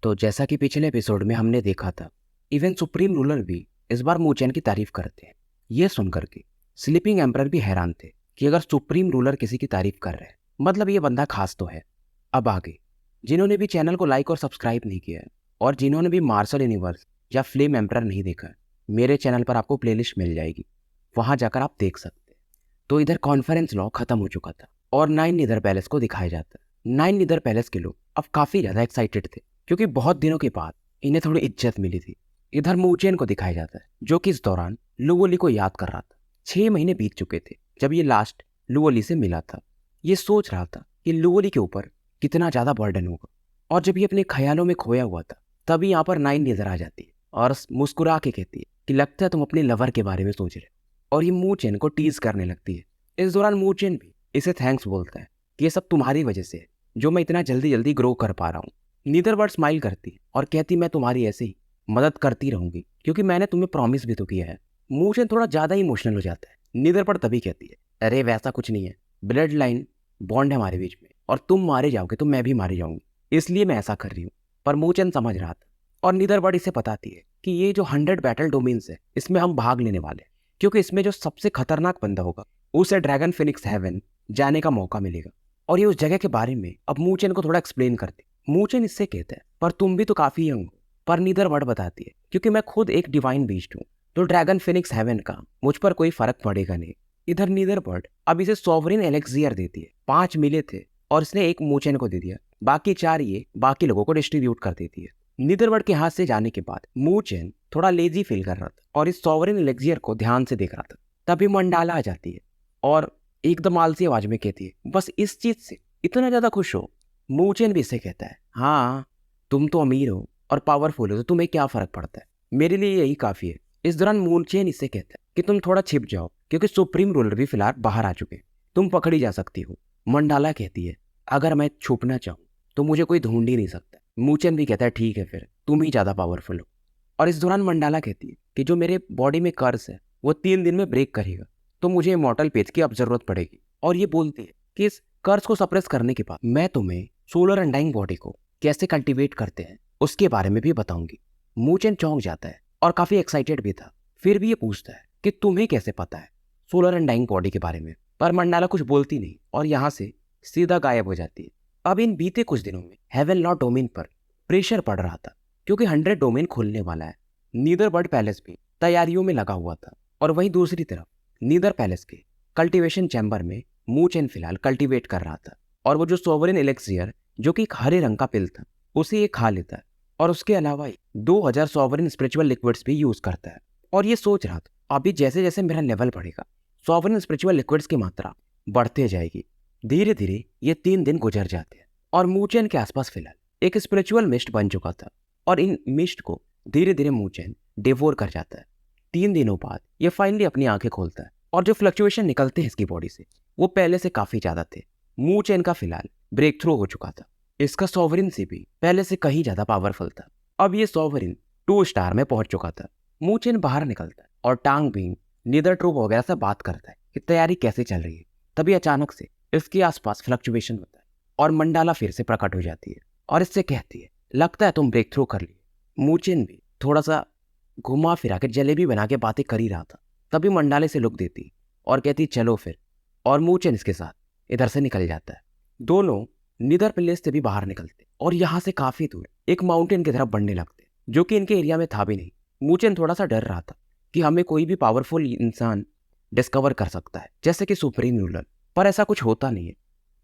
तो जैसा कि पिछले एपिसोड में हमने देखा था, इवन सुप्रीम रूलर भी इस बार मूचेन की तारीफ करते हैं। ये सुनकर के स्लीपिंग एम्परर भी हैरान थे कि अगर सुप्रीम रूलर किसी की तारीफ कर रहे हैं मतलब ये बंदा खास तो है। अब आगे जिन्होंने भी चैनल को लाइक और सब्सक्राइब नहीं किया है और जिन्होंने भी मार्शल यूनिवर्स या फ्लेम एम्परर नहीं देखा है, मेरे चैनल पर आपको प्लेलिस्ट मिल जाएगी, वहां जाकर आप देख सकते हैं। तो इधर कॉन्फ्रेंस लॉ खत्म हो चुका था और नाइन नीदर पैलेस को दिखाया जाता है। नाइन नीदर पैलेस के लोग अब काफी ज्यादा एक्साइटेड थे क्योंकि बहुत दिनों के बाद इन्हें थोड़ी इज्जत मिली थी। इधर मूचेन को दिखाया जाता है जो कि इस दौरान लुवोली को याद कर रहा था। 6 महीने बीत चुके थे जब ये लास्ट लुवोली से मिला था। ये सोच रहा था कि लुवोली के ऊपर कितना ज्यादा बर्डन होगा और जब ये अपने ख्यालों में खोया हुआ था तभी यहाँ पर नाइन नजर आ जाती है और मुस्कुरा के कहती है कि लगता है तुम अपने लवर के बारे में सोच रहे हो, और ये मूचेन को टीज करने लगती है। इस दौरान मूचेन भी इसे थैंक्स बोलता है कि ये सब तुम्हारी वजह से है जो मैं इतना जल्दी जल्दी ग्रो कर पा रहा हूँ। नीदरबर्ड स्माइल करती और कहती मैं तुम्हारी ऐसे ही मदद करती रहूंगी क्योंकि मैंने तुम्हें प्रॉमिस भी तो किया है। मूचेन थोड़ा ज्यादा इमोशनल हो जाता है। नीदरबर्ड तभी कहती है अरे वैसा कुछ नहीं है, ब्लड लाइन बॉन्ड है हमारे बीच में और तुम मारे जाओगे तो मैं भी मारी जाऊंगी, इसलिए मैं ऐसा कर रही हूँ। पर मूचेन समझ रहा था और नीदरबर्ड इसे बताती है कि ये जो 100 बैटल डोमेन्स है इसमें हम भाग लेने वाले हैं क्योंकि इसमें जो सबसे खतरनाक बंदा होगा उसे ड्रैगन फिनिक्स हेवन जाने का मौका मिलेगा। और ये उस जगह के बारे में अब मूचेन को थोड़ा एक्सप्लेन करती। मूचेन इससे कहता है पर तुम भी तो काफी यंग हो। पर नीदरबर्ड बताती है क्योंकि मैं खुद एक डिवाइन बीस्ट हूँ तो ड्रैगन फिनिक्स हेवन का मुझ पर कोई फर्क पड़ेगा नहीं। इधर नीदरबर्ड अब इसे सॉवरिन एलेक्सियर देती है। 5 मिले थे और इसने एक मूचेन को दे दिया, बाकी 4 ये बाकी लोगों को डिस्ट्रीब्यूट कर देती है। नीदरबर्ड के हाथ से जाने के बाद मूचेन थोड़ा लेजी फील कर रहा था और इस सॉवरिन एलेक्सियर को ध्यान से देख रहा था। तभी मंडाला आ जाती है और एकदम आलसी आवाज में कहती है बस इस चीज से इतना ज्यादा खुश हो। मूचेन भी इसे कहता है हाँ तुम तो अमीर हो और पावरफुल हो तो तुम्हें क्या फर्क पड़ता है, मेरे लिए यही काफी है। इस दौरान मूचेन इससे कहता है कि तुम थोड़ा छिप जाओ क्योंकि सुप्रीम रूलर भी फिलहाल बाहर आ चुके हैं, तुम पकड़ी जा सकती हो। मंडाला कहती है अगर मैं छुपना चाहूँ तो मुझे कोई ढूंढ ही नहीं सकता। मूचेन भी कहता है ठीक है फिर तुम ही ज्यादा पावरफुल हो। और इस दौरान मंडाला कहती है कि जो मेरे बॉडी में कर्स है वो 3 दिन में ब्रेक करेगा तो मुझे इमॉर्टल पेज की अब जरूरत पड़ेगी। और ये बोलती है कि इस कर्ज को सप्रेस करने के बाद मैं तुम्हें सोलर अनडाइंग बॉडी को कैसे कल्टीवेट करते हैं उसके बारे में भी बताऊंगी। मूचेन चौंक जाता है और काफी एक्साइटेड भी था। फिर भी ये पूछता है कि तुम्हें कैसे पता है सोलर अनडाइंग बॉडी के बारे में। पर मंडाला कुछ बोलती नहीं और यहाँ से सीधा गायब हो जाती है। अब इन बीते कुछ दिनों में हेवन लॉ डोमेन पर प्रेशर पड़ रहा था क्योंकि 100 डोमेन खुलने वाला है। नीदरबर्ड पैलेस भी तैयारियों में लगा हुआ था और वहीं दूसरी तरफ नीदर पैलेस के कल्टीवेशन चैम्बर में मूचेन फिलहाल कल्टीवेट कर रहा था और वो जो सोवरिन एलेक्सियर जो कि एक हरे रंग का पिल था उसे ये खा लेता है और उसके अलावा 2000 सोवरिन स्पिरिचुअल लिक्विड्स भी यूज करता है। और ये सोच रहा था अभी जैसे जैसे मेरा लेवल बढ़ेगा सोवरिन स्पिरिचुअल लिक्विड्स की मात्रा बढ़ते जाएगी। धीरे धीरे ये 3 दिन गुजर जाते हैं और मूचेन के आसपास फिलहाल एक स्पिरिचुअल मिस्ट बन चुका था और इन मिस्ट को धीरे धीरे मूचेन डिवोर कर जाता है। 3 दिनों बाद ये फाइनली अपनी आंखें खोलता है और जो फ्लक्चुएशन निकलते हैं इसकी बॉडी से वो पहले से काफी ज्यादा थे। मूचेन का फिलहाल ब्रेक थ्रू हो चुका था। इसका सॉवरिन से भी पहले से कहीं ज्यादा पावरफुल था। अब ये सॉवरिन 2 स्टार में पहुंच चुका था। मूचेन बाहर निकलता है और टांग बिंग नीदर ट्रूप वगैरह से बात करता है कि तैयारी कैसे चल रही है। तभी अचानक से इसके आसपास फ्लक्चुएशन होता है और मंडाला फिर से प्रकट हो जाती है और इससे कहती है लगता है तुम ब्रेक थ्रू कर लिए। मूचेन भी थोड़ा सा घुमा फिरा के जलेबी बना के बातें कर ही रहा था। तभी मंडाले से लुक देती और कहती चलो फिर, और मूचेन इसके साथ इधर से निकल जाता है। दोनों नीदर पैलेस से भी बाहर निकलते और यहाँ से काफी दूर एक माउंटेन की तरफ बढ़ने लगते जो कि इनके एरिया में था भी नहीं। मूचेन थोड़ा सा डर रहा था कि हमें कोई भी पावरफुल इंसान डिस्कवर कर सकता है जैसे कि सुप्रीम रूलर, पर ऐसा कुछ होता नहीं है।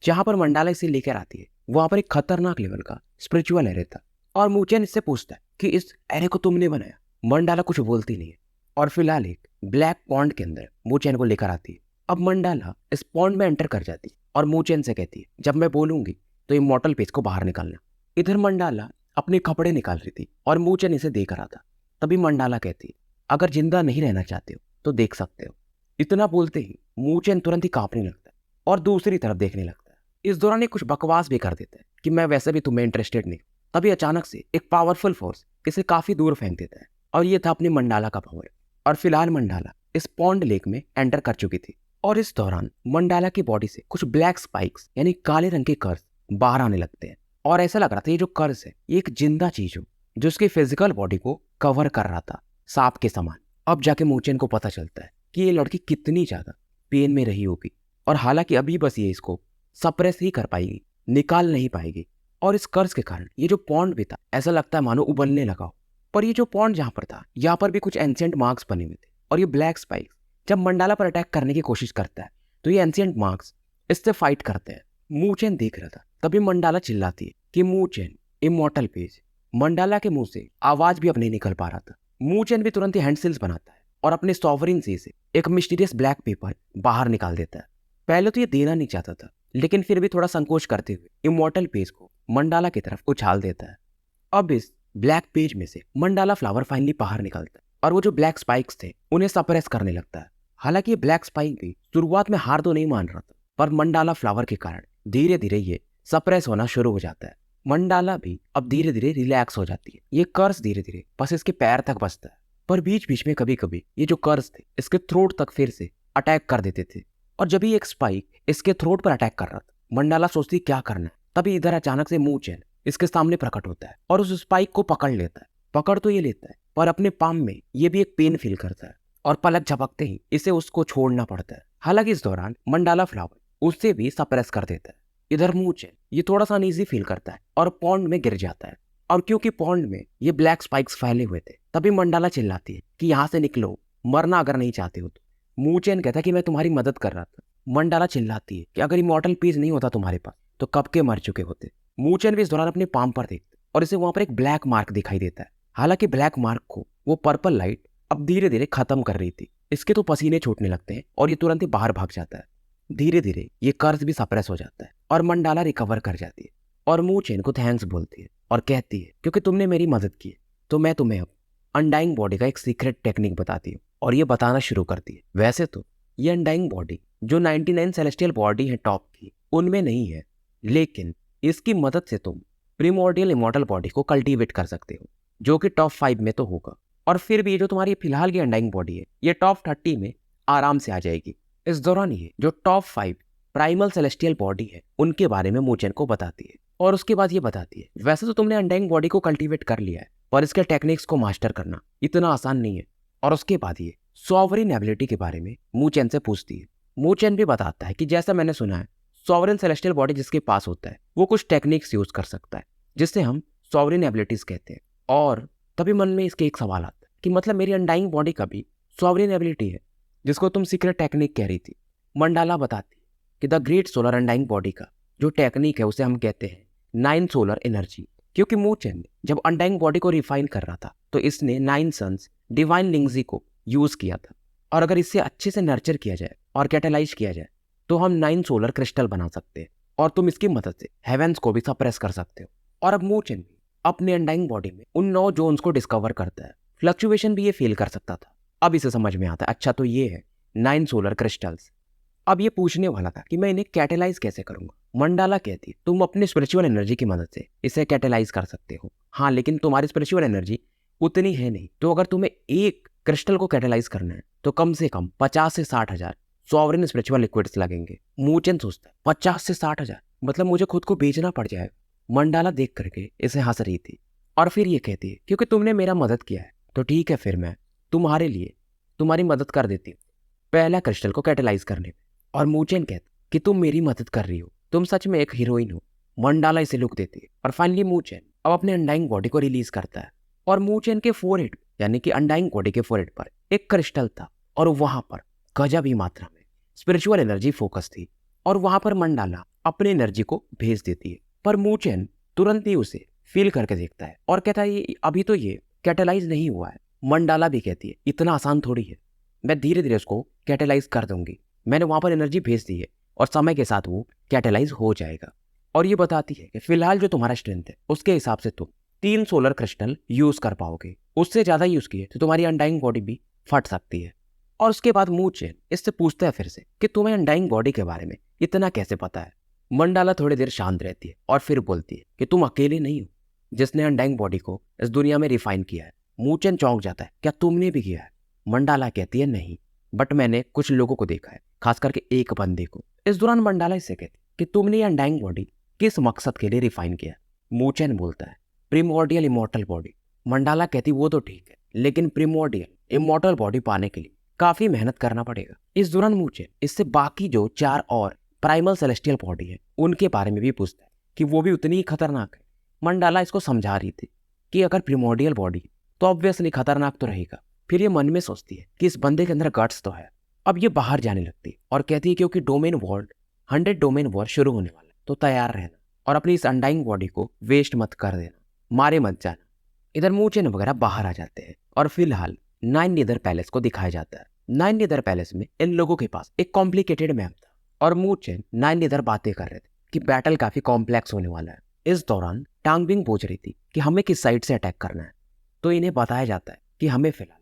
जहां पर मंडाला इसे लेकर आती है वहां पर एक खतरनाक लेवल का स्पिरिचुअल एरे था और मूचेन इससे पूछता है कि इस एरे को तुमने बनाया। मंडाला कुछ बोलती नहीं है और फिलहाल एक ब्लैक पॉन्ड के अंदर मूचेन को लेकर आती है। अब मंडाला इस पॉन्ड में एंटर कर जाती है और मूचेन से कहती है जब मैं बोलूंगी तो इमॉर्टल पेज को बाहर निकालना। इधर मंडाला अपने कपड़े निकाल रही थी और मूचेन इसे देख रहा था। तभी मंडाला कहती है अगर जिंदा नहीं रहना चाहते हो तो देख सकते हो। इतना बोलते ही मूचेन तुरंत ही कांपने लगता है और दूसरी तरफ देखने लगता है। इस दौरान ये कुछ बकवास भी कर देता है कि मैं वैसे भी तुम्हें इंटरेस्टेड नहीं। तभी अचानक से एक पावरफुल फोर्स इसे काफी दूर फेंक देता है और ये था अपनी मंडाला का पावर। और फिलहाल मंडाला इस पॉन्ड लेक में एंटर कर चुकी थी और इस दौरान मंडाला की बॉडी से कुछ ब्लैक स्पाइक्स यानी काले रंग के कर्स बाहर आने लगते हैं और ऐसा लग रहा था ये जो कर्स है ये एक जिंदा चीज हो जो उसकी फिजिकल बॉडी को कवर कर रहा था सांप के समान। अब जाके मूचेन को पता चलता है कि ये लड़की कितनी ज्यादा पेन में रही होगी, और हालांकि अभी बस ये इसको सप्रेस ही कर पाएगी, निकाल नहीं पाएगी। और इस कर्ज के कारण ये जो पॉन्ड भी था ऐसा लगता है मानो उबलने लगा हो। पर ये जो पॉन्ड जहां पर था यहाँ पर भी कुछ एंशिएंट मार्क्स बने हुए थे, और ये ब्लैक स्पाइक्स जब मंडाला पर अटैक करने की कोशिश करता है तो ये एंशिएंट मार्क्स इससे फाइट करते हैं। मूचेन देख रहा था, तभी मंडाला चिल्लाती है कि मूचेन इमॉर्टल पेज। मंडाला के मुंह से आवाज भी अब नहीं निकल पा रहा था। मूचेन भी तुरंत ही हैंडसिल्स बनाता है और अपने सॉवरिन सी से एक मिस्टीरियस ब्लैक पेपर बाहर निकाल देता है। पहले तो ये देना नहीं चाहता था, लेकिन फिर भी थोड़ा संकोच करते हुए इमॉर्टल पेज को मंडाला की तरफ उछाल देता है। अब इस ब्लैक पेज में से मंडाला फ्लावर फाइनली बाहर निकलता है और वो जो ब्लैक स्पाइक्स थे उन्हें सप्रेस करने लगता है। हालांकि ये ब्लैक स्पाइक भी शुरुआत में हार तो नहीं मान रहा था, पर मंडाला फ्लावर के कारण धीरे धीरे ये सप्रेस होना शुरू हो जाता है। मंडाला भी अब धीरे धीरे रिलैक्स हो जाती है। ये कर्स धीरे धीरे बस इसके पैर तक बचता है, पर बीच बीच में कभी कभी ये जो कर्स थे इसके थ्रोट तक फिर से अटैक कर देते थे। और जब ही एक स्पाइक इसके थ्रोट पर अटैक कर रहा था, मंडाला सोचती क्या करना है, तभी इधर अचानक से मूचेन इसके सामने प्रकट होता है और उस स्पाइक को पकड़ लेता है। पकड़ तो ये लेता है, पर अपने पाम में ये भी एक पेन फील करता है और पलक झपकते ही इसे उसको छोड़ना पड़ता है। हालांकि इस दौरान मंडाला फ्लावर उससे भी सप्रेस कर देता है। इधर मूचेन ये थोड़ा सा अनईजी फील करता है और पॉन्ड में गिर जाता है। और क्योंकि पॉन्ड में ये ब्लैक स्पाइक्स फैले हुए थे, तभी मंडाला चिल्लाती है कि यहाँ से निकलो, मरना अगर नहीं चाहते हो तो। मूचेन कहता है कि मैं तुम्हारी मदद कर रहा था। मंडाला चिल्लाती है कि अगर इमॉर्टल पीस नहीं होता तुम्हारे पास तो कब के मर चुके होते। मूचेन भी इस दौरान अपने पाम पर देखता और इसे वहां पर एक ब्लैक मार्क दिखाई देता है। हालांकि ब्लैक मार्क को वो पर्पल लाइट अब धीरे धीरे खत्म कर रही थी। इसके तो पसीने छूटने लगते हैं और ये तुरंत ही बाहर भाग जाता है। धीरे धीरे ये कर्ज भी सप्रेस हो जाता है और मंडाला रिकवर कर जाती है और मूचेन को थैंक्स बोलती है और कहती है क्योंकि तुमने मेरी मदद की तो मैं तुम्हें अब अनडाइंग बॉडी का एक सीक्रेट टेक्निक बताती हूँ। और ये बताना शुरू करती है। वैसे तो ये अनडाइंग बॉडी जो 99 सेलेस्टियल बॉडी है टॉप की उनमें नहीं है, लेकिन इसकी मदद से तुम प्रीमोर्डियल इमॉर्टल बॉडी को कल्टीवेट कर सकते हो, जो कि टॉप 5 में तो होगा। और फिर भी ये जो तुम्हारी फिलहाल की अनडाइंग बॉडी है ये टॉप 30 में आराम से आ जाएगी। इस दौरान ये जो टॉप 5 प्राइमल सेलेस्टियल बॉडी है उनके बारे में मूचेन को बताती है। और उसके बाद ये बताती है वैसे तो तुमने अनडाइंग बॉडी को कल्टीवेट कर लिया है, पर इसके टेक्निक्स को मास्टर करना इतना आसान नहीं है। और उसके बाद ये सॉवरिन एबिलिटी के बारे में मूचेन से पूछती है। मूचेन भी बताता है कि जैसा मैंने सुना है सॉवरिन सेलेस्टियल बॉडी जिसके पास होता है वो कुछ टेक्निक्स यूज कर सकता है जिससे हम सॉवरिन एबिलिटीज कहते हैं। और तभी मन में इसके एक सवाल आता है कि मतलब मेरी अनडाइंग बॉडी का भी सॉवरिन एबिलिटी है जिसको तुम सीक्रेट टेक्निक कह रही थी। मंडाला बताती है कि the great solar undying body का जो टेक्निक है उसे हम कहते हैं 9 सोलर एनर्जी। क्योंकि मूचेन जब अनडाइंग बॉडी को रिफाइन कर रहा था तो इसने 9 सन्स डिवाइन लिंगजी को यूज किया था। और अगर इससे अच्छे से नर्चर किया जाए और कैटेलाइज किया जाए तो हम 9 सोलर क्रिस्टल बना सकते हैं और तुम इसकी मदद से हेवेंस को भी सप्रेस कर सकते हो। और अब मूचेन भी अपने अनडाइंग बॉडी में उन 9 जोन्स को डिस्कवर करता है। फ्लक्चुएशन भी ये फील कर सकता था। अब इसे समझ में आता है अच्छा तो ये है 9 सोलर क्रिस्टल्स। अब ये पूछने वाला था कि मैं इन्हें कैटेलाइज कैसे करूंगा। मंडाला कहती तुम अपनी स्पिरिचुअल एनर्जी की मदद से इसे कैटेलाइज कर सकते हो। हाँ, लेकिन तुम्हारी स्पिरिचुअल एनर्जी उतनी है नहीं, तो अगर तुम्हें एक क्रिस्टल को कैटेलाइज करना है तो कम से कम 50 से 60 हजार सॉवरिन स्पिरिचुअल लिक्विड्स लगेंगे। मूचेन सोचता है 50 से 60 हजार मतलब मुझे खुद को बेचना पड़ जाएगा। मंडाला देख करके इसे हंस रही थी और फिर ये कहती है क्योंकि तुमने मेरा मदद किया है तो ठीक है, फिर मैं तुम्हारे लिए तुम्हारी मदद कर देती हूँ पहला क्रिस्टल को कैटेलाइज करने में। और मूचेन कहता कि तुम मेरी मदद कर रही हो, तुम सच में एक हीरोइन हो। मंडाला इसे लुक देती है और फाइनली मूचेन अब अपने अनडाइंग बॉडी को रिलीज करता है। और मूचेन के फोरहेड यानी कि अनडाइंग बॉडी के फोरहेड पर एक क्रिस्टल था और वहां पर गजब ही मात्रा में स्पिरिचुअल एनर्जी फोकस थी। और वहां पर मंडाला अपनी एनर्जी को भेज देती है, पर मूचेन तुरंत ही उसे फील करके देखता है और कहता है अभी तो ये कैटेलाइज नहीं हुआ है। मंडाला भी कहती है इतना आसान थोड़ी है, मैं धीरे धीरे उसको कैटेलाइज कर दूंगी। मैंने वहां पर एनर्जी भेज दी है और समय के साथ वो कैटेलाइज हो जाएगा। और ये बताती है कि फिलहाल जो तुम्हारा स्ट्रेंथ है उसके हिसाब से तुम 3 सोलर क्रिस्टल यूज कर पाओगे, उससे ज्यादा यूज किए तो तुम्हारी अनडाइंग बॉडी भी फट सकती है। और उसके बाद मूचेन इससे पूछता है फिर से कि तुम्हें अनडाइंग बॉडी के बारे में इतना कैसे पता है। मंडाला थोड़ी देर शांत रहती है और फिर बोलती है कि तुम अकेले नहीं हो जिसने अनडाइंग बॉडी को इस दुनिया में रिफाइन किया है। मूचेन चौंक जाता है, क्या तुमने भी किया है? मंडाला कहती है नहीं, बट मैंने कुछ लोगों को देखा है, खास करके एक बंदे को। इस दौरान मंडाला इससे कहती कि तुमने ये अनडाइंग बॉडी किस मकसद के लिए रिफाइन किया। मूचेन बोलता है प्रिमोर्डियल इमॉर्टल बॉडी। मंडाला कहती वो तो ठीक है, लेकिन प्रिमोर्डियल इमॉर्टल बॉडी पाने के लिए काफी मेहनत करना पड़ेगा। इस दौरान मूचेन इससे बाकी जो 4 और प्राइमल सेलेस्टियल बॉडी है उनके बारे में भी पूछता है कि वो भी उतनी ही खतरनाक है। मंडाला इसको समझा रही थी कि अगर प्रिमोर्डियल बॉडी तो ऑब्वियसली खतरनाक तो रहेगा। फिर ये मन में सोचती है कि इस बंदे के अंदर गट्स तो है। अब ये बाहर जाने लगती है और कहती है क्योंकि डोमेन वॉर 100 डोमेन वॉर शुरू होने वाला है, तो तैयार रहना और अपनी इस अनडाइंग बॉडी को वेस्ट मत कर देना, मारे मत जाना। इधर मूचेन वगैरह बाहर आ जाते हैं और फिलहाल नाइन नीदर पैलेस को दिखाया जाता है। नाइन नीदर पैलेस में इन लोगों के पास एक कॉम्प्लिकेटेड मैप था और मूचेन नाइन नीदर बातें कर रहे थे कि बैटल काफी कॉम्प्लेक्स होने वाला है। इस दौरान टांगबिंग पूछ रही थी कि हमें किस साइड से अटैक करना है, तो इन्हें बताया जाता है कि हमें फिलहाल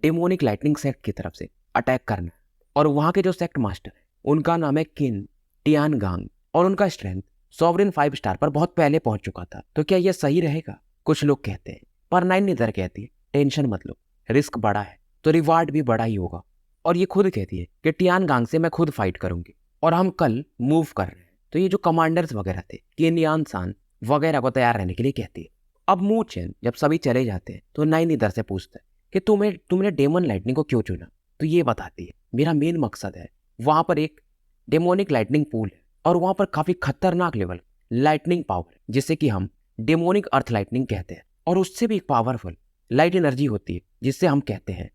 डेमोनिक लाइटनिंग सेक्ट की तरफ से अटैक करना है और वहां के जो सेक्ट मास्टर है उनका नाम है किन टियानगांग और उनका स्ट्रेंथ सॉवरेन 5 स्टार पर बहुत पहले पहुंच चुका था। तो क्या यह सही रहेगा, कुछ लोग कहते हैं, पर नाइन नीदर कहती है टेंशन मत लो, रिस्क बड़ा है तो रिवार्ड भी बड़ा ही होगा। और ये खुद कहती है कि टियानगांग से मैं खुद फाइट करूंगी और हम कल मूव कर रहे हैं। तो ये जो कमांडर्स वगैरह थे किन यान सान वगैरह को तैयार रहने के लिए कहती है। अब मूचेन जब सभी चले जाते हैं तो नाइन नीदर से पूछता है कि तुमने डेमन लाइटनिंग को क्यों चुना। तो ये बताती है मेरा मेन मकसद है वहां पर एक डेमोनिक लाइटनिंग पूल है और वहां पर काफी खतरनाक लेवल लाइटनिंग पावर है जिसे कि हम डेमोनिक अर्थ लाइटनिंग कहते हैं, और उससे भी एक पावरफुल लाइट एनर्जी होती है जिससे हम कहते हैं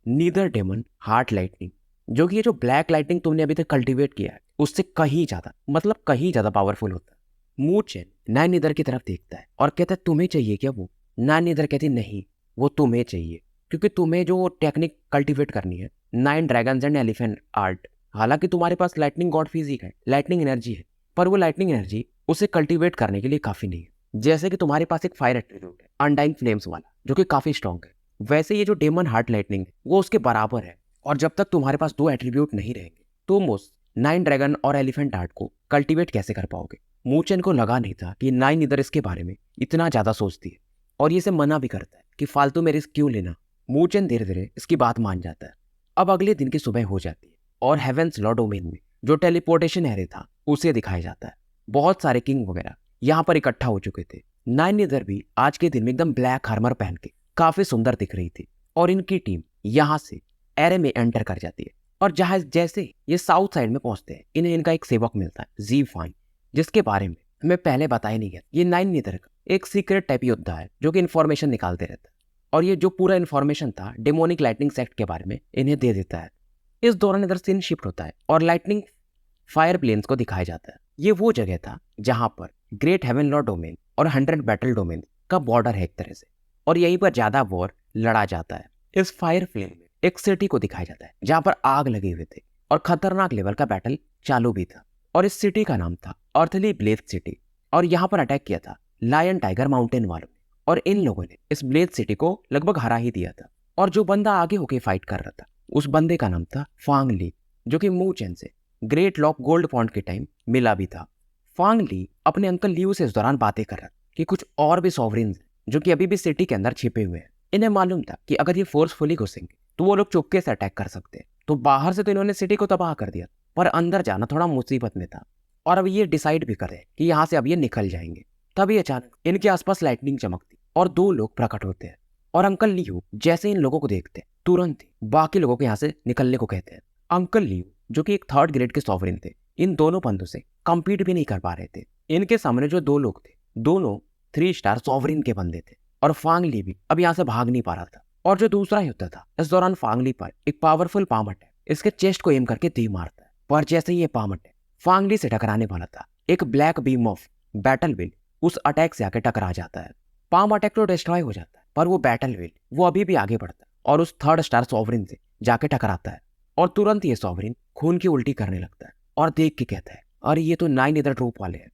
नीदर डेमन हार्ट लाइटनिंग, जो कि ये जो ब्लैक लाइटनिंग तुमने अभी तक कल्टीवेट किया है उससे कहीं ज्यादा पावरफुल होता है। मूचेन नाइन नीदर की तरफ देखता है और कहता है तुम्हें चाहिए क्या वो। नाइन नीदर कहती नहीं, वो तुम्हें चाहिए क्योंकि तुम्हें जो टेक्निक कल्टीवेट करनी है 9 ड्रैगन्स एंड एलिफेंट आर्ट। हालांकि तुम्हारे पास लाइटनिंग गॉड फिजिक है, लाइटनिंग एनर्जी है, पर वो लाइटनिंग एनर्जी उसे कल्टीवेट करने के लिए काफी नहीं है। जैसे कि तुम्हारे पास एक फायर एट्रीब्यूट है अनडाइंग फ्लेम्स वाला जो कि काफी स्ट्रॉन्ग है, वैसे ये जो डेमन हार्ट लाइटनिंग है वो उसके बराबर है। और जब तक तुम्हारे पास 2 एट्रीब्यूट नहीं रहेंगे तुम उस 9 ड्रैगन और एलिफेंट आर्ट को कल्टीवेट कैसे कर पाओगे। मूचेन को लगा नहीं था कि नाइन नीदर इसके बारे में इतना ज्यादा सोचती है और ये इसे मना भी करता है कि फालतू में रिस्क क्यों लेना। मूचेन धीरे धीरे इसकी बात मान जाता है। अब अगले दिन की सुबह हो जाती है और हेवेंस लॉ डोमेन में जो टेलीपोर्टेशन एरे था उसे दिखाया जाता है। बहुत सारे किंग वगैरह यहाँ पर इकट्ठा हो चुके थे। नाइन नीदर भी आज के दिन में एकदम ब्लैक आर्मर पहन के काफी सुंदर दिख रही थी और इनकी टीम यहाँ से एरे में एंटर कर जाती है। और जहां जैसे ये साउथ साइड में पहुंचते हैं इन्हें इनका एक सेवक मिलता है जी फाइन, जिसके बारे में हमें पहले बताया नहीं गया। ये नाइन नीदर का एक सीक्रेट टाइप योद्धा है जो कि इन्फॉर्मेशन निकालते रहता है और ये जो पूरा इन्फॉर्मेशन था डेमोनिक लाइटनिंग सेक्ट के बारे में इन्हें दे देता है। इस दौरान इधर सीन शिफ्ट होता है और लाइटनिंग फायर प्लेन्स को दिखाया जाता है। ये वो जगह था जहां पर ग्रेट हेवन लॉ डोमेन और 100 बैटल डोमेन का बॉर्डर है एक तरह से, और यहीं पर ज्यादा वॉर लड़ा जाता है। इस फायर प्लेन में एक सिटी को दिखाया जाता है जहां पर आग लगे हुए थे और खतरनाक लेवल का बैटल चालू भी था, और इस सिटी का नाम था अर्थली ब्लेड सिटी। और यहाँ पर अटैक किया था लायन टाइगर माउंटेन वालों ने और इन लोगों ने इस ब्लेड सिटी को लगभग हरा ही दिया था। और जो बंदा आगे होके फाइट कर रहा था उस बंदे का नाम था फांग ली, जो कि मूचेन से ग्रेट लॉक गोल्ड पॉइंट के टाइम मिला भी था। फांग ली अपने अंकल लियू से इस दौरान बातें कर रहा कि कुछ और भी सॉवरेन्स जो कि अभी भी सिटी के अंदर छिपे हुए हैं। इन्हें मालूम था कि अगर ये फोर्सफुली घुसेंगे तो वो लोग चुपके से अटैक कर सकते हैं। तो बाहर से तो इन्होंने सिटी को तबाह कर दिया, पर अंदर जाना थोड़ा मुसीबत में था और अब ये डिसाइड भी करे कि यहाँ से अब ये निकल जाएंगे। तभी अचानक इनके आसपास लाइटनिंग चमकती और 2 लोग प्रकट होते हैं और अंकल लियू जैसे इन लोगों को देखते हैं तुरंत ही बाकी लोगों को यहाँ से निकलने को कहते हैं। अंकल लियू जो कि एक 3rd ग्रेड के सॉवरेन थे, इन दोनों बंदों से कम्पीट भी नहीं कर पा रहे थे। इनके सामने जो 2 लोग थे दोनों 3 स्टार सॉवरेन के बंदे थे और फांग ली भी अब यहाँ से भाग नहीं पा रहा था। और जो दूसरा योद्धा था इस दौरान फांग ली पर एक पावरफुल पाम अटैक इसके चेस्ट को एम करके दी मारता है, पर जैसे ही ये पाम अटैक फांग ली से टकराने वाला था एक black beam of battle wheel उस अटैक से आके टकरा जाता है। पाम अटैक तो डिस्ट्रॉय हो जाता है, पर वो बैटल व्हील वो अभी भी आगे बढ़ता है और उस 3rd स्टार सॉवरेन से जाके टकराता है और तुरंत ये सॉवरेन खून की उल्टी करने लगता है और देख के कहता है अरे ये तो 9 इधर ट्रूप वाले हैं।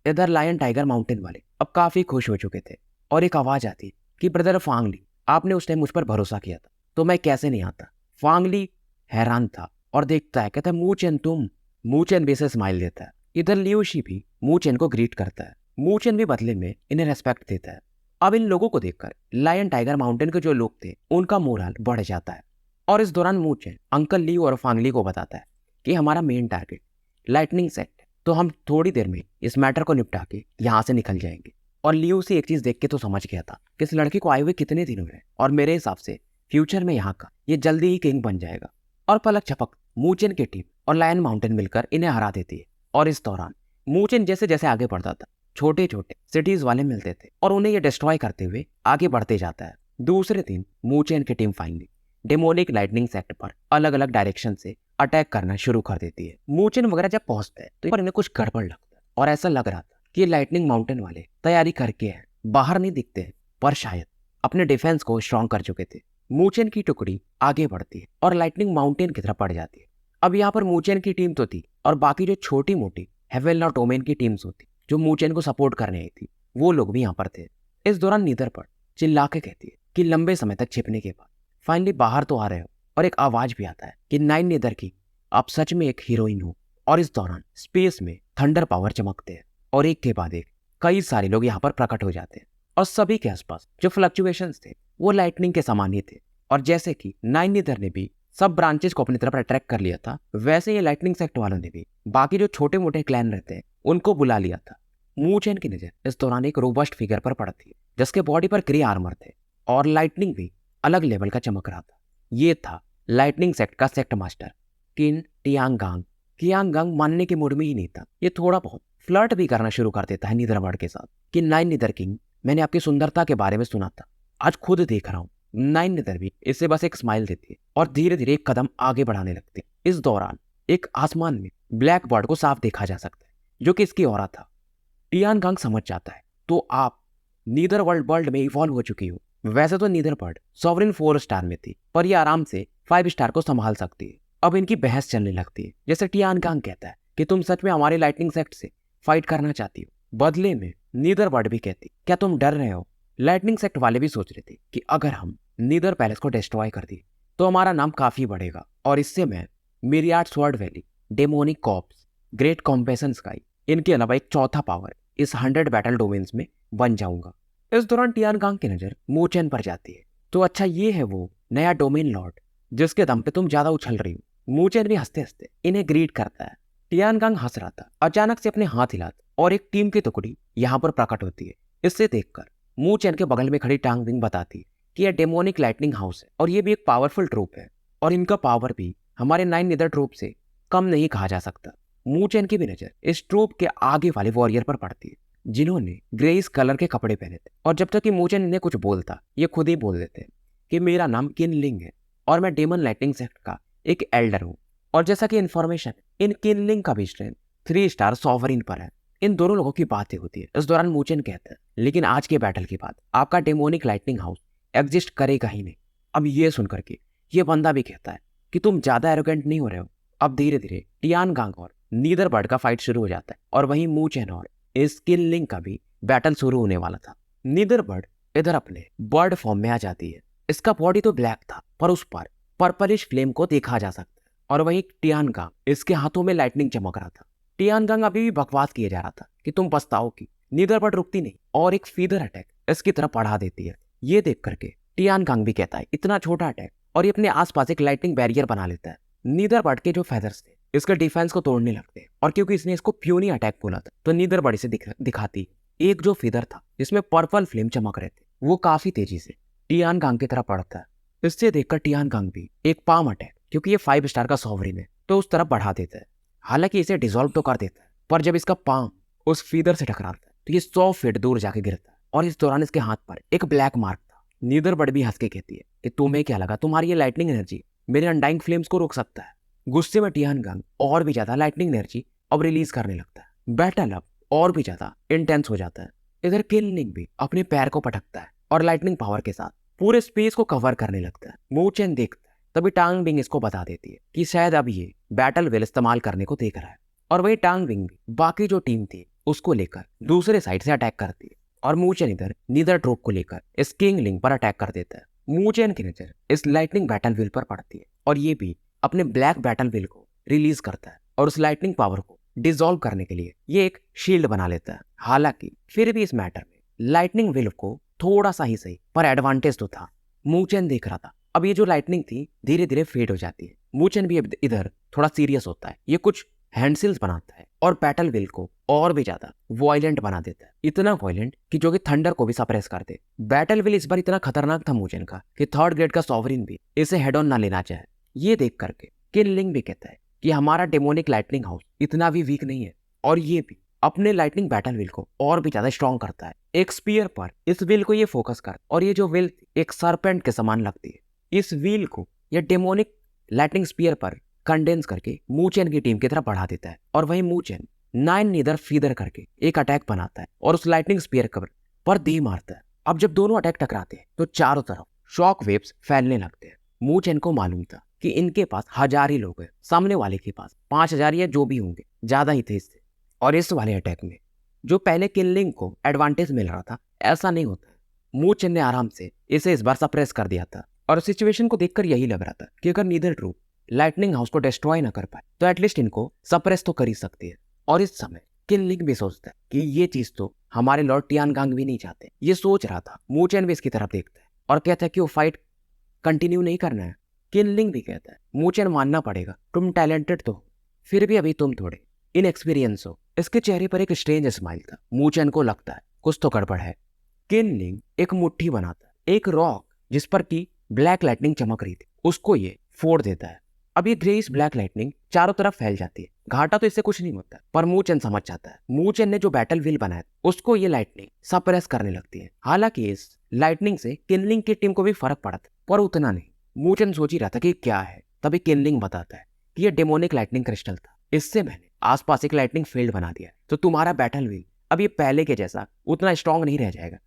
इधर लायन टाइगर माउंटेन वाले अब काफी खुश हो चुके थे और एक आवाज आती है कि ब्रदर फांग ली, आपने उस टाइम मुझ पर भरोसा किया था तो मैं कैसे नहीं आता। फांग ली हैरान था और देखता है, कहता है मूचेन तुम। मूचेन भी से स्माइल देता है। इधर लियोशी भी मूचेन को ग्रीट करता है। मूचेन भी बदले में इन्हें रेस्पेक्ट देता है। अब इन लोगों को देखकर लायन टाइगर माउंटेन के जो लोग थे उनका मोरल बढ़ जाता है और इस दौरान मूचेन अंकल लियू और फांगली को बताता है कि हमारा मेन टारगेट लाइटनिंग सेक्ट है, तो हम थोड़ी देर में इस मैटर को निपटा के यहाँ से निकल जाएंगे। और लियो से एक चीज देख के तो समझ गया था कि इस लड़के को आए हुए कितने दिन हुए और मेरे हिसाब से फ्यूचर में यहाँ का ये जल्दी ही किंग बन जाएगा। और पलक झपक मूचेन की टीम और लायन माउंटेन मिलकर इन्हें हरा देती है। और इस दौरान मूचेन जैसे जैसे आगे बढ़ता था छोटे छोटे सिटीज वाले मिलते थे और उन्हें ये डिस्ट्रॉय करते हुए आगे बढ़ते जाता है। दूसरे दिन मूचेन की team finally demonic lightning sector पर अलग अलग डायरेक्शन से अटैक करना शुरू कर देती है। मूचेन वगैरह जब पहुंचते हैं तो पर इन्हें कुछ गड़बड़ लगता है और ऐसा लग रहा था कि ये लाइटनिंग माउंटेन वाले तैयारी करके हैं, बाहर नहीं दिखते हैं पर शायद अपने डिफेंस को स्ट्रॉन्ग कर चुके थे। मूचेन की टुकड़ी आगे बढ़ती है और लाइटनिंग माउंटेन की तरफ बढ़ जाती है। अब यहाँ पर मूचेन की टीम तो थी और बाकी जो छोटी मोटी हेवेल और डोमेन की टीम्स होती जो मूचेन को सपोर्ट करने आई थी वो लोग भी यहाँ पर थे। इस दौरान नीदरपड चिल्ला के कहती है कि लंबे समय तक छिपने के बाद फाइनली बाहर तो आ रहे हो। और एक आवाज भी आता है कि नाइन नीदर की आप सच में एक हीरोइन हो। और इस दौरान स्पेस में थंडर पावर चमकते हैं और एक के बाद एक कई सारे लोग यहाँ पर प्रकट हो जाते हैं और सभी के आसपास जो फ्लक्चुएशंस थे वो लाइटनिंग के समान ही थे। और जैसे कि नाइन नीदर ने भी सब ब्रांचेस को अपनी तरफ अट्रैक्ट कर लिया था वैसे ही लाइटनिंग सेक्टर वालों ने भी बाकी जो छोटे मोटे क्लैन रहते हैं उनको बुला लिया था। मूचेन की नजर इस दौरान एक रोबस्ट फिगर पर पड़ती है जिसके बॉडी पर ग्रे आर्मर थे और लाइटनिंग भी अलग लेवल का चमक रहा था। ये था लाइटनिंग सेक्ट का सेक्ट मास्टर किन टियांगांग। टियांगांग मानने के मूड में ही नहीं था। ये थोड़ा बहुत फ्लर्ट भी करना शुरू कर देता है नीदरबर्ड के साथ कि नाइन नीदर किंग मैंने आपकी सुंदरता के बारे में सुना था, आज खुद देख रहा हूँ। नाइन नीदर भी इससे बस एक स्माइल देती है और धीरे धीरे एक कदम आगे बढ़ाने लगती है। इस दौरान एक आसमान में ब्लैक बर्ड को साफ देखा जा सकता है जो कि इसकी औरा था। टियांगांग समझ जाता है तो आप नीदर वर्ल्ड में इवॉल्व हो चुकी हो। वैसे तो नीदरबर्ड सॉवरेन 4 स्टार में थी पर यह आराम से 5 स्टार को संभाल सकती है। अब इनकी बहस चलने लगती है जैसे टियांगांग कहता है कि तुम सच में हमारे लाइटनिंग सेक्ट से फाइट करना चाहती हो। बदले में नीदरबर्ड भी कहती क्या तुम डर रहे हो। लाइटनिंग सेक्ट वाले भी सोच रहे थे कि अगर हम नीदर पैलेस को डिस्ट्रॉय कर दिए तो हमारा नाम काफी बढ़ेगा और इससे मैं myriad sword valley, demonic corps, great compassion sky, इनके अलावा एक चौथा पावर इस 100 बैटल डोमेन्स में बन जाऊंगा। इस दौरान टियांगांग की नजर मूचेन पर जाती है तो अच्छा ये है वो नया डोमेन लॉर्ड जिसके दम पे तुम ज्यादा उछल रही हो। मूचेन भी हंसते हंसते इन्हें ग्रीट करता है। टियांगांग हंस रहा था, अचानक से अपने हाथ हिलाता और एक टीम की टुकड़ी यहाँ पर प्रकट होती है। इससे देखकर मूचेन के बगल में खड़ी टांग विंग बताती है कि यह डेमोनिक लाइटनिंग हाउस है और ये भी एक पावरफुल ट्रूप है और इनका पावर भी हमारे 9 नीदर ट्रूप से कम नहीं कहा जा सकता। मूचेन की भी नजर इस ट्रूप के आगे वाले वॉरियर पर पड़ती है जिन्होंने ग्रेस कलर के कपड़े पहने थे और जब तक कि मूचेन इन्हें कुछ बोलता ये खुद ही बोल देते कि मेरा नाम किनलिंग है और मैं डेमन लाइटनिंग सेक्ट का एक एल्डर हूँ। और जैसा कि इन्फॉर्मेशन इन किनलिंग का भी स्ट्रेंथ 3 स्टार सॉवरिन पर है। इन दोनों लोगों की बातें होती है। इस दौरान मूचेन कहता है लेकिन आज के बैटल के बाद आपका डेमोनिक लाइटनिंग हाउस एग्जिस्ट करेगा ही नहीं। अब ये सुनकर के ये बंदा भी कहता है कि तुम ज्यादा एरोगेंट नहीं हो रहे हो। अब धीरे धीरे टियांगांग और नीदरबर्ड का फाइट शुरू हो जाता है और वहीं मूचेन और इस किनलिंग का भी बैटल शुरू होने वाला था। नीदरबर्ड इधर अपने बर्ड फॉर्म में आ जाती है। इसका बॉडी तो ब्लैक था पर उस पर पर्पलिश फ्लेम को देखा जा सकता है और वहीं टियांगांग इसके हाथों में लाइटनिंग चमक रहा था। टियांगांग अभी भी बकवास किए जा रहा था कि तुम पछताओगी। नीदरबर्ड रुकती नहीं और एक फीदर अटैक इसकी तरफ बढ़ा देती है। ये देख करके टियांगांग भी कहता है इतना छोटा अटैक और ये अपने आसपास एक लाइटनिंग बैरियर बना लेता है। नीदरबर्ड के जो फेदर्स थे इसके डिफेंस को तोड़ने लगते हैं और क्योंकि इसने इसको प्यूनी अटैक बोला था तो नीदरबर्ड इसे दिखाती एक जो फीदर था जिसमें पर्पल फ्लेम चमक रहे थे वो काफी तेजी से टियांगांग की तरफ बढ़ता है। इससे देखकर टियांगांग भी एक पाम अटैक क्योंकि ये 5 स्टार का सॉवरिन है तो उस तरफ बढ़ा देता है। हालांकि इसे डिसॉल्व तो कर देता है पर जब इसका पाम उस फीदर से टकराता है तो ये 100 फीट दूर जाके गिरता है और इस दौरान इसके हाथ पर एक ब्लैक मार्क था। नीदरबर्ड भी हंस के कहती है कि तुम्हें क्या लगा तुम्हारी ये लाइटनिंग एनर्जी मेरे अनडाइंग फ्लेम्स को रोक सकता है। गुस्से में टियांगांग और भी ज्यादा लाइटनिंग एनर्जी अब रिलीज करने लगता है। बैटल अब और भी ज्यादा इंटेंस हो जाता है। इधर किनलिंग भी अपने पैर को पटकता है और लाइटनिंग पावर के साथ पूरे स्पेस को कवर करने लगता है। मूचेन देखता है तभी टांग विंग इसको बता देती है कि शायद अब ये बैटल व्हील इस्तेमाल करने को देख रहा है और वही टांग विंग भी बाकी जो टीम थी उसको लेकर दूसरे साइड से अटैक करती है और मूचेन इधर नीदर ट्रूप को लेकर इस किंगलिंग पर अटैक कर देता है। मूचेन की नजर इस लाइटनिंग बैटल व्हील पर पड़ती है और ये भी अपने ब्लैक बैटल व्हील को रिलीज करता है और उस लाइटनिंग पावर को डिसॉल्व करने के लिए ये एक शील्ड बना लेता है। हालांकि फिर भी इस मैटर में लाइटनिंग व्हील को थोड़ा सा ही सही पर एडवांटेज तो था। मूचेन देख रहा था अब ये जो लाइटनिंग थी धीरे धीरे फेड हो जाती है। मूचेन भी इधर थोड़ा सीरियस होता है। ये कुछ हैंडसिल्स बनाता है और बैटल व्हील को और भी ज्यादा वॉयलेंट बना देता है, इतना वॉयलेंट कि जो कि थंडर को भी सप्रेस कर दे। बैटल विल इस बार इतना खतरनाक था मूचेन का कि थर्ड ग्रेड का सॉवरिन भी इसे हेड ऑन ना लेना चाहे। ये देख करके किनलिंग भी कहता है कि हमारा डेमोनिक लाइटनिंग हाउस इतना भी वीक नहीं है, और ये भी अपने लाइटनिंग बैटल व्हील को और भी ज्यादा स्ट्रॉन्ग करता है। एक स्पीयर पर इस व्हील को ये फोकस कर, और ये जो व्हील एक सरपेंट के समान लगती है, इस व्हील को ये डेमोनिक लाइटनिंग स्पीयर पर कंडेंस करके मूचेन की टीम की तरफ बढ़ा देता है। और वहीं मूचेन 9 नीदर फीदर करके एक अटैक बनाता है और उस लाइटनिंग स्पीयर पर दी मारता है। अब जब दोनों अटैक टकराते हैं तो चारों तरफ शॉक वेव्स फैलने लगते हैं। मूचेन को मालूम था कि इनके पास 1000 ही लोग हैं, सामने वाले के पास 5000 या जो भी होंगे, ज्यादा ही थे इससे। और इस वाले अटैक में जो पहले किनलिंग को एडवांटेज मिल रहा था, ऐसा नहीं होता। मूचेन ने आराम से इसे इस बार सप्रेस कर दिया था, और सिचुएशन को देखकर यही लग रहा था कि अगर नीदर ट्रूप लाइटनिंग हाउस को डिस्ट्रॉय ना कर पाए तो एटलीस्ट इनको सप्रेस तो कर ही सकती है। और इस समय किनलिंग भी सोचता है कि ये चीज तो हमारे लॉर्ड टियानगांग भी नहीं चाहते। ये सोच रहा था, मूचेन भी इसकी तरफ देखता है और कहता है कि वो फाइट कंटिन्यू नहीं करना है। किनलिंग भी कहता है मूचेन मानना पड़ेगा, तुम टैलेंटेड तो हो, फिर भी अभी तुम थोड़े इनएक्सपीरियंस हो। इसके चेहरे पर एक स्ट्रेंज स्माइल था। मूचेन को लगता है कुछ तो गड़बड़ है। किनलिंग एक मुट्ठी बनाता है, एक रॉक जिस पर की ब्लैक लाइटनिंग चमक रही थी, उसको ये फोड़ देता है। अब ये ग्रेइश ब्लैक लाइटनिंग चारों तरफ फैल जाती है। घाटा तो इससे कुछ नहीं होता, पर मूचेन समझ जाता है। मूचेन ने जो बैटल व्हील बनाया उसको ये लाइटनिंग सप्रेस करने लगती है। हालांकि इस लाइटनिंग से किनलिंग की टीम को भी फर्क पड़ा था, पर उतना नहीं। मूचेन सोच ही रहा था कि क्या है, तभी किनलिंग बताता है कि ये डेमोनिक लाइटनिंग क्रिस्टल था, इससे मैंने आसपास एक लाइटनिंग फील्ड बना दिया, तो तुम्हारा बैटल व्हील अब ये पहले के जैसा उतना स्ट्रांग नहीं रह जाएगा,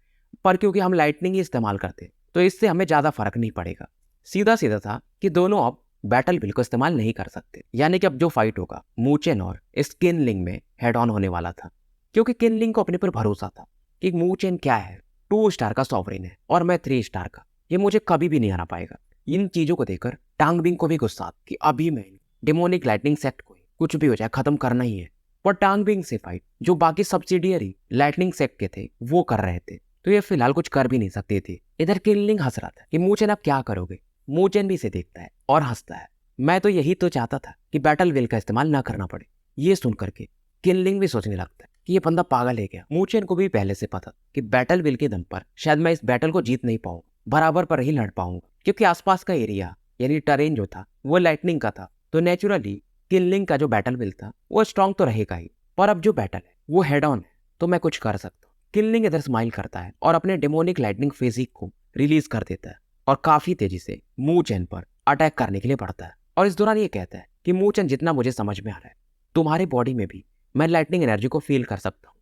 पर क्योंकि हम लाइटनिंग ही इस्तेमाल करते तो इससे हमें ज्यादा फर्क नहीं पड़ेगा। सीधा सीधा था कि दोनों अब बैटल व्हील को इस्तेमाल नहीं कर सकते। यानी कि अब जो फाइट होगा मूचेन और इस किनलिंग में हेड ऑन होने वाला था, क्योंकि किनलिंग को अपने पर भरोसा था कि मूचेन क्या है, 2 स्टार का सॉवरेन है और मैं 3 स्टार का, ये मुझे कभी भी नहीं हरा पाएगा। इन चीजों को देखकर टांगबिंग को भी गुस्सा कि अभी मैं डेमोनिक लाइटनिंग सेक्ट को कुछ भी हो जाए खत्म करना ही है। पर टांगबिंग से फाइट जो बाकी सब्सिडियरी लाइटनिंग सेक्ट के थे वो कर रहे थे, तो ये फिलहाल कुछ कर भी नहीं सकते थे। इधर किनलिंग हंस रहा था कि मूचेन आप क्या करोगे। मूचेन भी इसे देखता है और हंसता है, मैं तो यही तो चाहता था कि बैटल व्हील का इस्तेमाल ना करना पड़े। ये सुन करके किनलिंग भी सोचने लगता है कि ये बंदा पागल है क्या। मूचेन को भी पहले से पता कि बैटल व्हील के दम पर शायद मैं इस बैटल को जीत नहीं पाऊंगा, बराबर पर ही लड़ पाऊंगा, क्योंकि आसपास का एरिया यानी टरेन जो था वो लाइटनिंग का था। तो नेचुरली किनलिंग का जो बैटल व्हील था वो स्ट्रांग तो रहेगा ही, पर अब जो बैटल है वो हेड ऑन है, तो मैं कुछ कर सकता हूँ। किनलिंग इधर स्माइल करता है और अपने डेमोनिक लाइटनिंग फिजिक को रिलीज कर देता है और काफी तेजी से मूचेन पर अटैक करने के लिए बढ़ता है। और इस दौरान ये कहता है कि मूचेन, जितना मुझे समझ में आ रहा है, तुम्हारे बॉडी में भी मैं लाइटनिंग एनर्जी को फील कर सकता हूँ,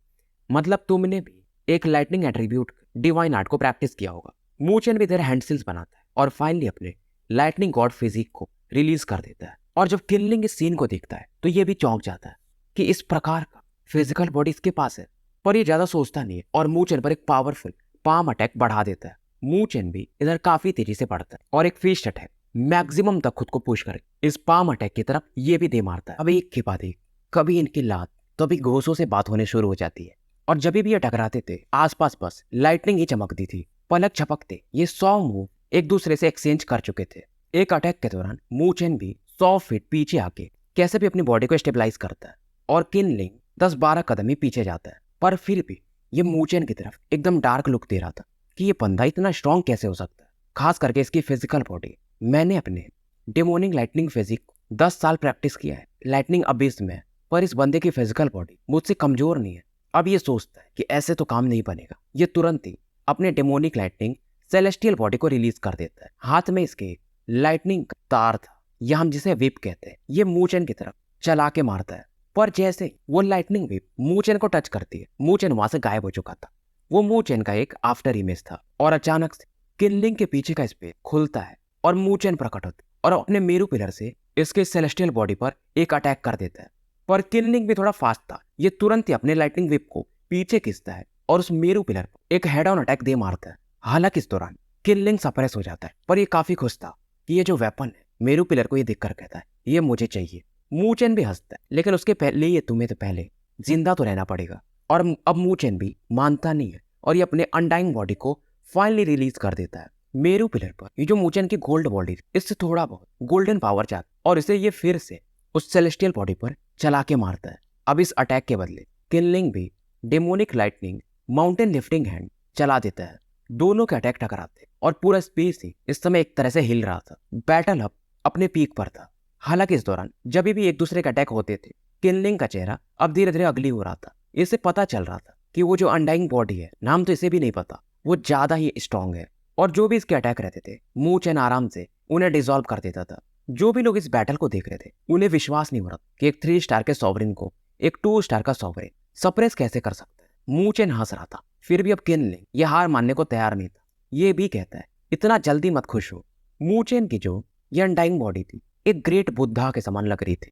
मतलब तुमने भी एक लाइटनिंग एट्रीब्यूट डिवाइन आर्ट को प्रैक्टिस किया होगा। मूचेन भी इधर हैंडसिल्स बनाता है और फाइनली अपने लाइटनिंग गॉड फिजिक को रिलीज कर देता है। और जब किनलिंग इस सीन को देखता है तो ये भी चौंक जाता है कि इस प्रकार का फिजिकल बॉडी इसके पास है, पर ये ज्यादा सोचता नहीं है और मूचेन पर एक पावरफुल पाम अटैक बढ़ा देता है। मूचेन भी इधर काफी तेजी से बढ़ता है और एक फिस्ट अटैक मैक्सिमम तक खुद को पुश करे इस पाम अटैक की तरफ ये भी दे मारता है। अब एक के बाद एक, कभी इनकी लात तो अभी घोसों से बात होने शुरू हो जाती है। और जब भी ये टकराते थे आसपास बस लाइटनिंग ही चमकती थी, पलक झपकते ये 100 मूव एक दूसरे से एक्सचेंज कर चुके थे। एक अटैक के दौरान मूचेन भी 100 फीट पीछे आके कैसे भी अपनी बॉडी को स्टेबलाइज करता है और किनलिंग 10-12 कदम ही पीछे जाता है। पर फिर भी ये मूचेन की तरफ एकदम डार्क लुक दे रहा था कि ये बंदा इतना स्ट्रांग कैसे हो सकता है, खास करके इसकी फिजिकल बॉडी। मैंने अपने डेमोनिक लाइटनिंग फिजिक 10 साल प्रैक्टिस किया है लाइटनिंग अबिस में, पर इस बंदे की फिजिकल बॉडी मुझसे कमजोर नहीं है। अब ये सोचता है कि ऐसे तो काम नहीं बनेगा। ये तुरंत ही अपने डेमोनिक लाइटनिंग सेलेस्टियल बॉडी को रिलीज कर देता है। हाथ में इसके लाइटनिंग तार था, या हम जिसे विप कहते हैं, ये मूचेन की तरफ चला के मारता है। पर जैसे वो लाइटनिंग विप मूचेन को टच करती है, मूचेन वहां से गायब हो चुका था। वो मूचेन का एक आफ्टर इमेज था और अचानक से किनलिंग के पीछे का स्पेस खुलता है और मूचेन प्रकट होता है और अपने मेरू पिलर से इसके सेलेस्टियल बॉडी पर एक अटैक कर देता है। पर किनलिंग भी थोड़ा फास्ट था, ये तुरंत ही अपने लाइटनिंग विप को पीछे खींचता है और उस मेरू पिलर पर एक हेड ऑन अटैक दे मारता है। हालांकि इस दौरान किनलिंग सप्रेस हो जाता है, पर ये काफी खुश था कि ये जो वेपन है मेरू पिलर को ये देखकर कहता है ये मुझे चाहिए। मूचेन भी हंसता है, लेकिन उसके पहले ये तुम्हें तो पहले जिंदा तो रहना पड़ेगा। और अब मूचेन भी मानता नहीं है और ये अपने अनडाइंग बॉडी को फाइनली रिलीज कर देता है। मेरू पिलर पर ये जो मूचेन की गोल्ड बॉडी इससे थोड़ा बहुत गोल्डन पावर चाहता और इसे ये फिर से उस सेलेस्टियल बॉडी पर चला के मारता है। अब इस अटैक के बदले किनलिंग भी demonic lightning mountain lifting hand चला देता है। दोनों के अटैक टकराते और पूरा स्पेस ही इस समय एक तरह से हिल रहा था। बैटल अब अपने पीक पर था। हालांकि इस दौरान जब भी एक दूसरे के अटैक होते थे, किनलिंग का चेहरा अब धीरे धीरे अगली हो रहा था। इसे पता चल रहा था कि वो जो अनडाइंग बॉडी है, नाम तो इसे भी नहीं पता, वो ज्यादा ही स्ट्रांग है। और जो भी इसके अटैक रहते थे, मू चैन आराम से उन्हें डिसॉल्व कर देता था। जो भी लोग इस बैटल को देख रहे थे, उन्हें विश्वास नहीं हो रहा कि एक 3 स्टार के सॉवरेन को एक 2 स्टार का सॉवरेन सप्रेस कैसे कर सकता है। मू चैन हंस रहा था। फिर भी अब किनलिंग यह हार मानने को तैयार नहीं था। ये भी कहता है, इतना जल्दी मत खुश हो। मू चैन की जो ये अनडाइंग बॉडी थी, एक ग्रेट बुद्धा के समान लग रही थी।